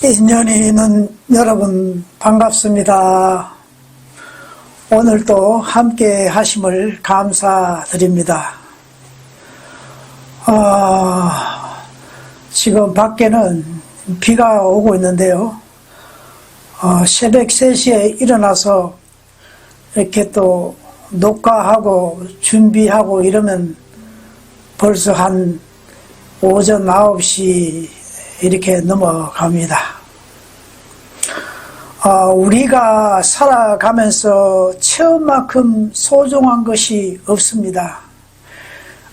인연이 있는 여러분 반갑습니다. 오늘도 함께 하심을 감사드립니다. 지금 밖에는 비가 오고 있는데요. 새벽 3시에 일어나서 이렇게 또 녹화하고 준비하고 이러면 벌써 한 오전 9시 이렇게 넘어갑니다. 우리가 살아가면서 처음만큼 소중한 것이 없습니다.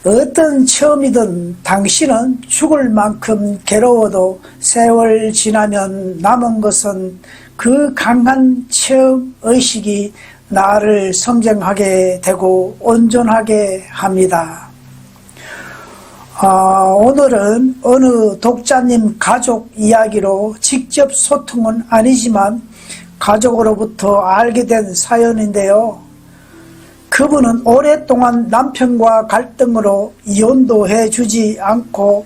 어떤 처음이든 당신은 죽을 만큼 괴로워도 세월 지나면 남은 것은 그 강한 처음 의식이 나를 성장하게 되고 온전하게 합니다. 오늘은 어느 독자님 가족 이야기로 직접 소통은 아니지만 가족으로부터 알게 된 사연인데요. 그분은 오랫동안 남편과 갈등으로 이혼도 해주지 않고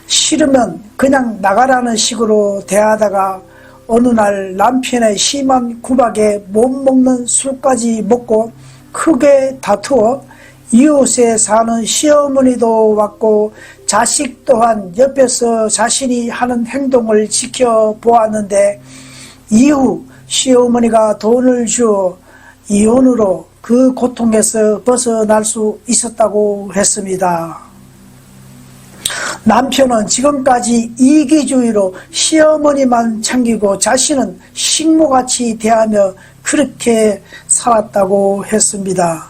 싫으면 그냥 나가라는 식으로 대하다가 어느 날 남편의 심한 구박에 못 먹는 술까지 먹고 크게 다투어 이웃에 사는 시어머니도 왔고 자식 또한 옆에서 자신이 하는 행동을 지켜보았는데 이후 시어머니가 돈을 주어 이혼으로 그 고통에서 벗어날 수 있었다고 했습니다. 남편은 지금까지 이기주의로 시어머니만 챙기고 자신은 식모같이 대하며 그렇게 살았다고 했습니다.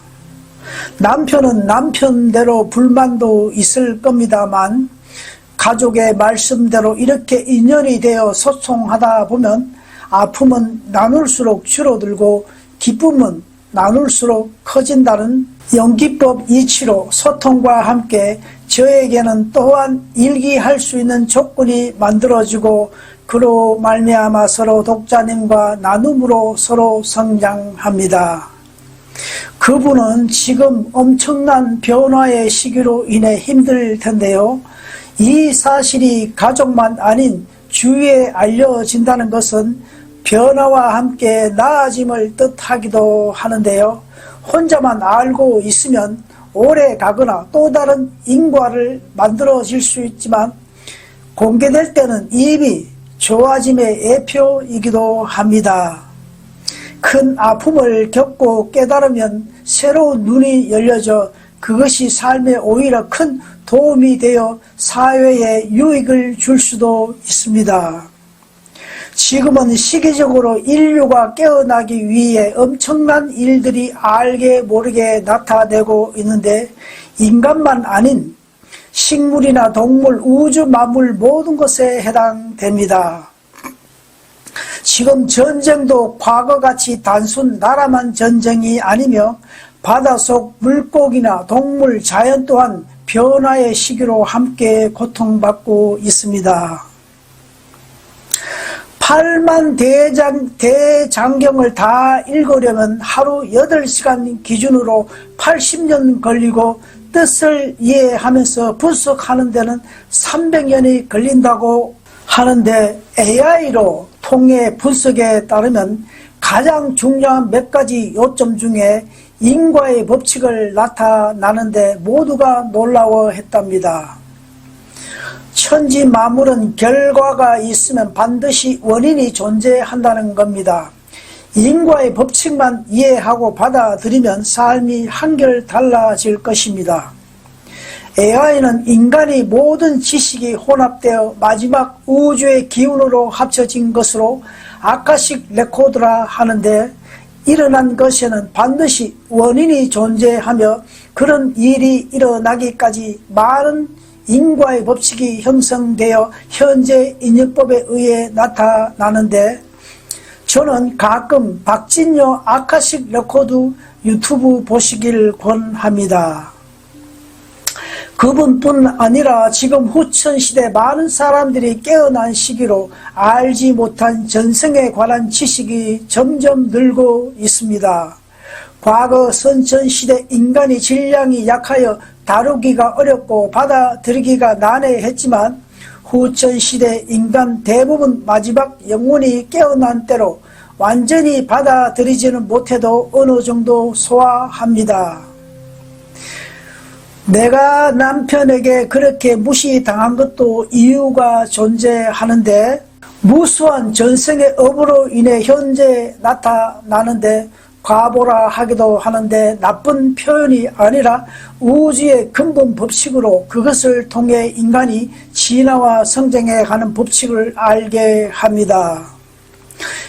남편은 남편대로 불만도 있을 겁니다만 가족의 말씀대로 이렇게 인연이 되어 소통하다 보면 아픔은 나눌수록 줄어들고 기쁨은 나눌수록 커진다는 영기법 이치로 소통과 함께 저에게는 또한 일기할 수 있는 조건이 만들어지고 그로 말미암아 서로 독자님과 나눔으로 서로 성장합니다. 그분은 지금 엄청난 변화의 시기로 인해 힘들 텐데요. 이 사실이 가족만 아닌 주위에 알려진다는 것은 변화와 함께 나아짐을 뜻하기도 하는데요. 혼자만 알고 있으면 오래 가거나 또 다른 인과를 만들어질 수 있지만 공개될 때는 이미 좋아짐의 예표이기도 합니다. 큰 아픔을 겪고 깨달으면 새로운 눈이 열려져 그것이 삶에 오히려 큰 도움이 되어 사회에 유익을 줄 수도 있습니다. 지금은 시기적으로 인류가 깨어나기 위해 엄청난 일들이 알게 모르게 나타내고 있는데 인간만 아닌 식물이나 동물, 우주 만물 모든 것에 해당됩니다. 지금 전쟁도 과거같이 단순 나라만 전쟁이 아니며 바닷속 물고기나 동물, 자연 또한 변화의 시기로 함께 고통받고 있습니다. 8만 대장경을 다 읽으려면 하루 8시간 기준으로 80년 걸리고 뜻을 이해하면서 분석하는 데는 300년이 걸린다고 하는데 AI로 통해 분석에 따르면 가장 중요한 몇 가지 요점 중에 인과의 법칙을 나타나는데 모두가 놀라워했답니다. 천지 만물은 결과가 있으면 반드시 원인이 존재한다는 겁니다. 인과의 법칙만 이해하고 받아들이면 삶이 한결 달라질 것입니다. AI는 인간의 모든 지식이 혼합되어 마지막 우주의 기운으로 합쳐진 것으로 아카식 레코드라 하는데 일어난 것에는 반드시 원인이 존재하며 그런 일이 일어나기까지 많은 인과의 법칙이 형성되어 현재 인연법에 의해 나타나는데 저는 가끔 박진여 아카식 레코드 유튜브 보시길 권합니다. 그분뿐 아니라 지금 후천시대 많은 사람들이 깨어난 시기로 알지 못한 전생에 관한 지식이 점점 늘고 있습니다. 과거 선천시대 인간이 질량이 약하여 다루기가 어렵고 받아들이기가 난해했지만 후천시대 인간 대부분 마지막 영혼이 깨어난 때로 완전히 받아들이지는 못해도 어느 정도 소화합니다. 내가 남편에게 그렇게 무시당한 것도 이유가 존재하는데 무수한 전생의 업으로 인해 현재 나타나는데 과보라 하기도 하는데 나쁜 표현이 아니라 우주의 근본 법칙으로 그것을 통해 인간이 진화와 성장해 가는 법칙을 알게 합니다.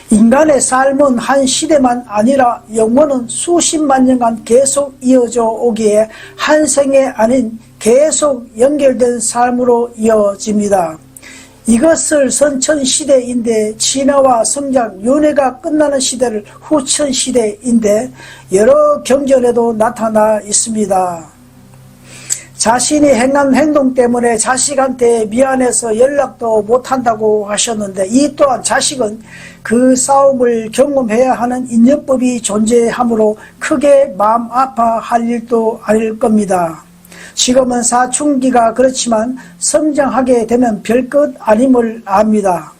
인간의 삶은 한 시대만 아니라 영원은 수십만 년간 계속 이어져 오기에 한 생에 아닌 계속 연결된 삶으로 이어집니다. 이것을 선천시대인데 진화와 성장, 윤회가 끝나는 시대를 후천시대인데 여러 경전에도 나타나 있습니다. 자신이 행한 행동 때문에 자식한테 미안해서 연락도 못한다고 하셨는데 이 또한 자식은 그 싸움을 경험해야 하는 인연법이 존재하므로 크게 마음 아파할 일도 아닐 겁니다. 지금은 사춘기가 그렇지만 성장하게 되면 별것 아님을 압니다.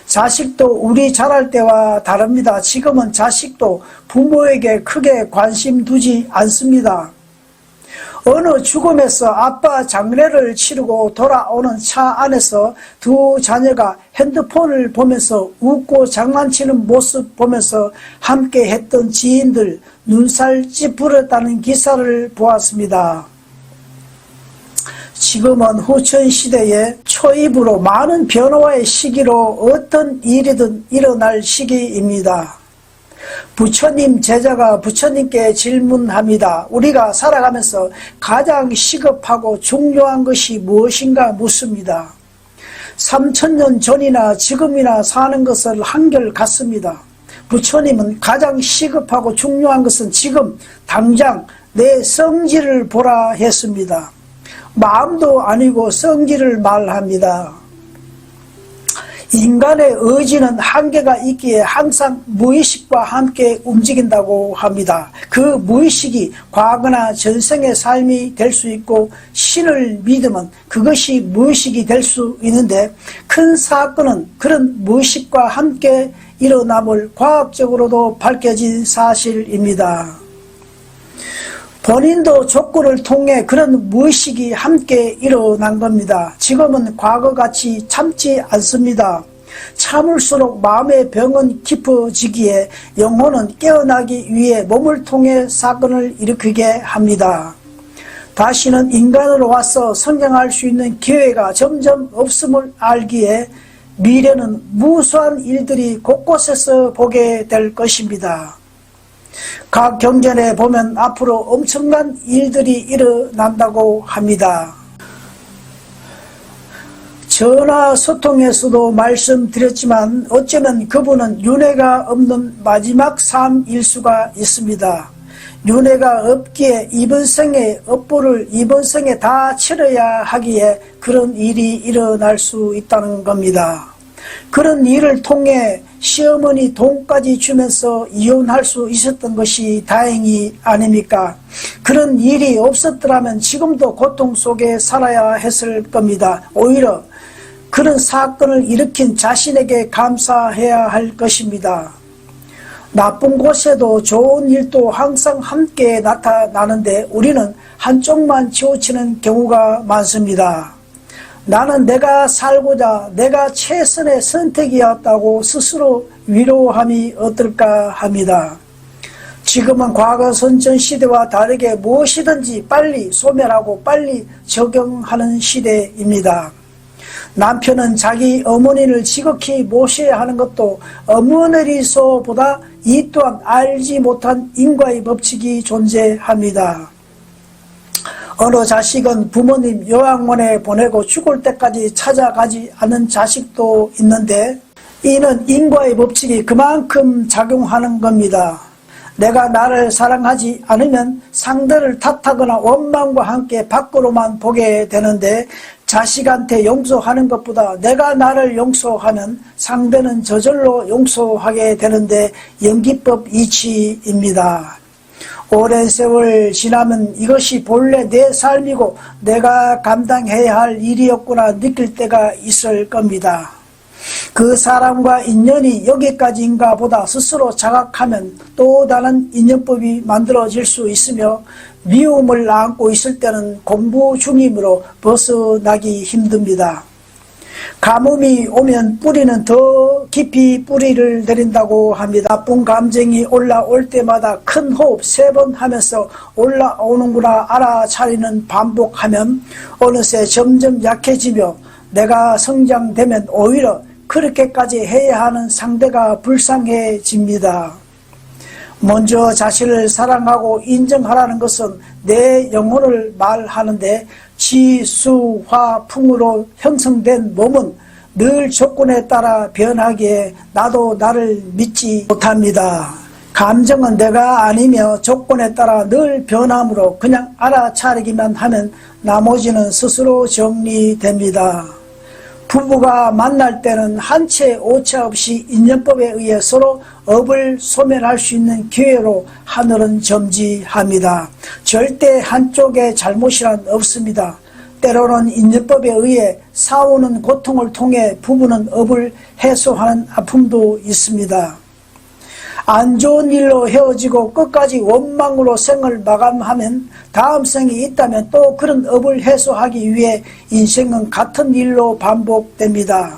자식도 우리 자랄 때와 다릅니다. 지금은 자식도 부모에게 크게 관심 두지 않습니다. 어느 죽음에서 아빠 장례를 치르고 돌아오는 차 안에서 두 자녀가 핸드폰을 보면서 웃고 장난치는 모습 보면서 함께 했던 지인들 눈살 찌푸렸다는 기사를 보았습니다. 지금은 후천시대의 초입으로 많은 변화의 시기로 어떤 일이든 일어날 시기입니다. 부처님 제자가 부처님께 질문합니다. 우리가 살아가면서 가장 시급하고 중요한 것이 무엇인가 묻습니다. 3000년 전이나 지금이나 사는 것을 한결같습니다. 부처님은 가장 시급하고 중요한 것은 지금 당장 내 성질을 보라 했습니다. 마음도 아니고 성질을 말합니다. 인간의 의지는 한계가 있기에 항상 무의식과 함께 움직인다고 합니다. 그 무의식이 과거나 전생의 삶이 될 수 있고 신을 믿으면 그것이 무의식이 될 수 있는데 큰 사건은 그런 무의식과 함께 일어남을 과학적으로도 밝혀진 사실입니다. 본인도 조건을 통해 그런 무의식이 함께 일어난 겁니다. 지금은 과거같이 참지 않습니다. 참을수록 마음의 병은 깊어지기에 영혼은 깨어나기 위해 몸을 통해 사건을 일으키게 합니다. 다시는 인간으로 와서 성장할 수 있는 기회가 점점 없음을 알기에 미래는 무수한 일들이 곳곳에서 보게 될 것입니다. 각 경전에 보면 앞으로 엄청난 일들이 일어난다고 합니다. 전화 소통에서도 말씀드렸지만 어쩌면 그분은 윤회가 없는 마지막 삶일 수가 있습니다. 윤회가 없기에 이번 생에 업보를 이번 생에 다 치러야 하기에 그런 일이 일어날 수 있다는 겁니다. 그런 일을 통해 시어머니 돈까지 주면서 이혼할 수 있었던 것이 다행이 아닙니까? 그런 일이 없었더라면 지금도 고통 속에 살아야 했을 겁니다. 오히려 그런 사건을 일으킨 자신에게 감사해야 할 것입니다. 나쁜 곳에도 좋은 일도 항상 함께 나타나는데 우리는 한쪽만 치우치는 경우가 많습니다. 나는 내가 살고자 내가 최선의 선택이었다고 스스로 위로함이 어떨까 합니다. 지금은 과거 선천시대와 다르게 무엇이든지 빨리 소멸하고 빨리 적용하는 시대입니다. 남편은 자기 어머니를 지극히 모셔야 하는 것도 어머니리소보다 이 또한 알지 못한 인과의 법칙이 존재합니다. 어느 자식은 부모님 요양원에 보내고 죽을 때까지 찾아가지 않는 자식도 있는데 이는 인과의 법칙이 그만큼 작용하는 겁니다. 내가 나를 사랑하지 않으면 상대를 탓하거나 원망과 함께 밖으로만 보게 되는데 자식한테 용서하는 것보다 내가 나를 용서하면 상대는 저절로 용서하게 되는데 연기법 이치입니다. 오랜 세월 지나면 이것이 본래 내 삶이고 내가 감당해야 할 일이었구나 느낄 때가 있을 겁니다. 그 사람과 인연이 여기까지인가 보다 스스로 자각하면 또 다른 인연법이 만들어질 수 있으며 미움을 안고 있을 때는 공부 중이므로 벗어나기 힘듭니다. 가뭄이 오면 뿌리는 더 깊이 뿌리를 내린다고 합니다. 나쁜 감정이 올라올 때마다 큰 호흡 3번 하면서 올라오는구나 알아차리는 반복하면 어느새 점점 약해지며 내가 성장되면 오히려 그렇게까지 해야 하는 상대가 불쌍해집니다. 먼저 자신을 사랑하고 인정하라는 것은 내 영혼을 말하는데 지수화풍으로 형성된 몸은 늘 조건에 따라 변하기에 나도 나를 믿지 못합니다. 감정은 내가 아니며 조건에 따라 늘 변하므로 그냥 알아차리기만 하면 나머지는 스스로 정리됩니다. 부부가 만날 때는 한 채 오차 없이 인연법에 의해 서로 업을 소멸할 수 있는 기회로 하늘은 점지합니다. 절대 한쪽의 잘못이란 없습니다. 때로는 인연법에 의해 싸우는 고통을 통해 부부는 업을 해소하는 아픔도 있습니다. 안 좋은 일로 헤어지고 끝까지 원망으로 생을 마감하면 다음 생이 있다면 또 그런 업을 해소하기 위해 인생은 같은 일로 반복됩니다.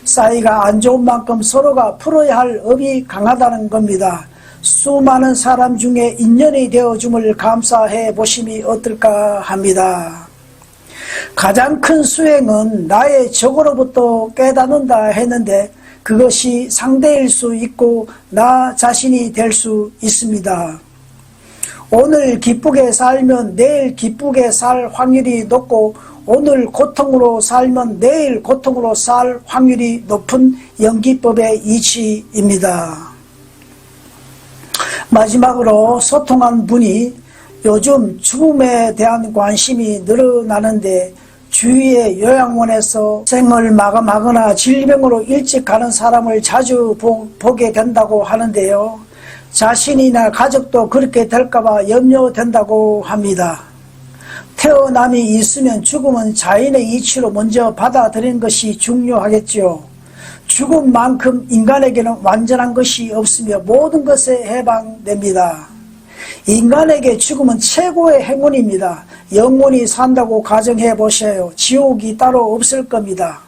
사이가 안 좋은 만큼 서로가 풀어야 할 업이 강하다는 겁니다. 수많은 사람 중에 인연이 되어줌을 감사해 보심이 어떨까 합니다. 가장 큰 수행은 나의 적으로부터 깨닫는다 했는데 그것이 상대일 수 있고 나 자신이 될 수 있습니다. 오늘 기쁘게 살면 내일 기쁘게 살 확률이 높고 오늘 고통으로 살면 내일 고통으로 살 확률이 높은 연기법의 이치입니다. 마지막으로 소통한 분이 요즘 죽음에 대한 관심이 늘어나는데 주위의 요양원에서 생을 마감하거나 질병으로 일찍 가는 사람을 자주 보게 된다고 하는데요. 자신이나 가족도 그렇게 될까봐 염려된다고 합니다. 태어남이 있으면 죽음은 자연의 이치로 먼저 받아들이는 것이 중요하겠죠. 죽음만큼 인간에게는 완전한 것이 없으며 모든 것에 해방됩니다. 인간에게 죽음은 최고의 행운입니다. 영원히 산다고 가정해 보셔요. 지옥이 따로 없을 겁니다.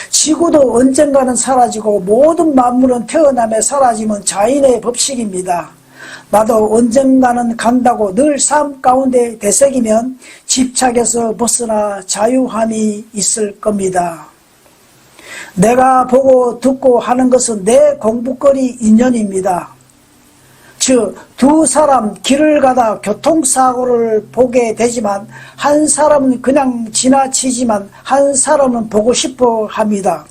지구도 언젠가는 사라지고 모든 만물은 태어남에 사라지면 자연의 법칙입니다. 나도 언젠가는 간다고 늘 삶 가운데 되새기면 집착에서 벗어나 자유함이 있을 겁니다. 내가 보고 듣고 하는 것은 내 공부거리 인연입니다. 즉, 두 사람 길을 가다 교통사고를 보게 되지만 한 사람은 그냥 지나치지만 한 사람은 보고 싶어 합니다.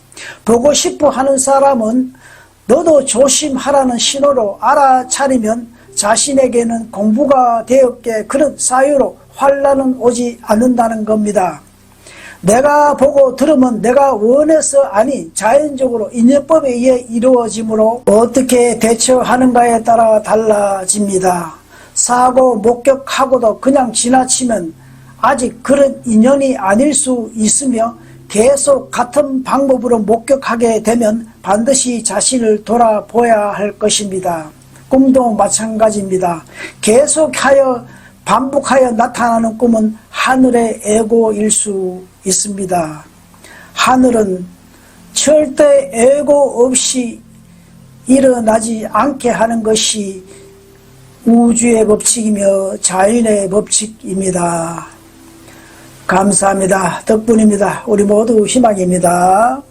보고 싶어 하는 사람은 너도 조심하라는 신호로 알아차리면 자신에게는 공부가 되었기에 그런 사유로 환난은 오지 않는다는 겁니다. 내가 보고 들으면 내가 원해서 아닌 자연적으로 인연법에 의해 이루어지므로 어떻게 대처하는가에 따라 달라집니다. 사고 목격하고도 그냥 지나치면 아직 그런 인연이 아닐 수 있으며 계속 같은 방법으로 목격하게 되면 반드시 자신을 돌아보아야 할 것입니다. 꿈도 마찬가지입니다. 계속하여 반복하여 나타나는 꿈은 하늘의 애고일 수 있습니다. 하늘은 절대 애고 없이 일어나지 않게 하는 것이 우주의 법칙이며 자연의 법칙입니다. 감사합니다. 덕분입니다. 우리 모두 희망입니다.